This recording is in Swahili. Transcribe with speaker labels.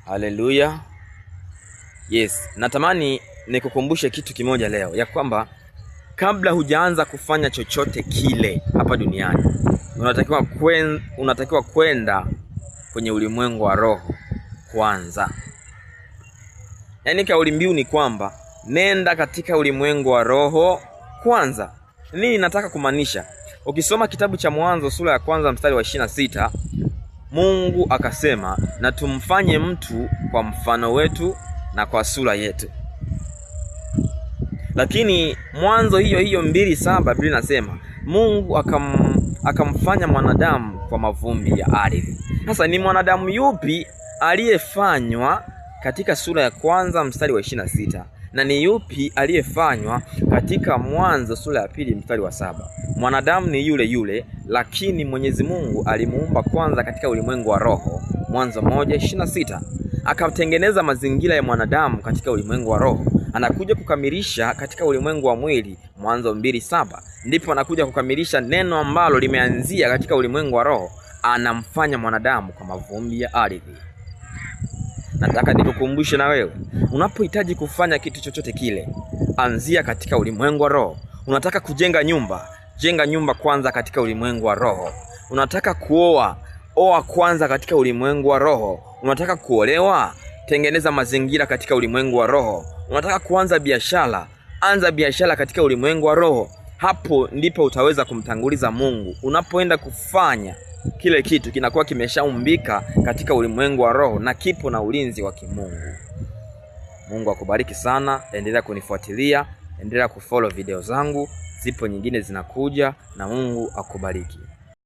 Speaker 1: Haleluya. Yes, natamani nikukumbushe kitu kimoja leo, ya kwamba kabla hujaanza kufanya chochote kile hapa duniani, unatakiwa kwenda kwenye ulimwengu wa roho kwanza. Yaani kauli mbiu ni kwamba nenda katika ulimwengu wa roho kwanza. Nini nataka kumaanisha? Ukisoma kitabu cha Mwanzo sura ya kwanza mstari wa 26, Mungu akasema, na tumfanye mtu kwa mfano wetu na kwa sura yetu. Lakini Mwanzo hiyo 2:7 Biblia inasema Mungu akamfanya mwanadamu kwa mavumbi ya ardhi. Sasa ni mwanadamu yupi aliyefanywa katika sura ya kwanza mstari wa 26 na ni yupi aliyefanywa katika Mwanzo sura ya pili mstari wa 7? Mwanadamu ni yule yule, lakini Mwenyezi Mungu alimuumba kwanza katika ulimwengu wa roho. Mwanzo 1:26. Akatengeneza mazingira ya mwanadamu katika ulimwengu wa roho, anakuja kukamilisha katika ulimwengu wa mwili. Mwanzo 2:7. Ndipo anakuja kukamilisha neno ambalo limeanzia katika ulimwengu wa roho, anamfanya mwanadamu kwa mavumbi ya ardhi. Nataka nikukumbushe na wewe, unapohitaji kufanya kitu chochote kile, anzia katika ulimwengu wa roho. Unataka kujenga nyumba, jenga nyumba kwanza katika ulimwengu wa roho. Unataka kuoa, oa kwanza katika ulimwengu wa roho. Unataka kuolewa, tengeneza mazingira katika ulimwengu wa roho. Unataka kuanza biashara, anza biashara katika ulimwengu wa roho. Hapo ndipo utaweza kumtanguliza Mungu. Unapoenda kufanya kile kitu, kinakuwa kimeshaumbika katika ulimwengu wa roho na kipo na ulinzi wa kimungu. Mungu akubariki sana. Endelea kunifuatilia, endelea kufollow video zangu, zipo nyingine zinakuja, na Mungu akubariki.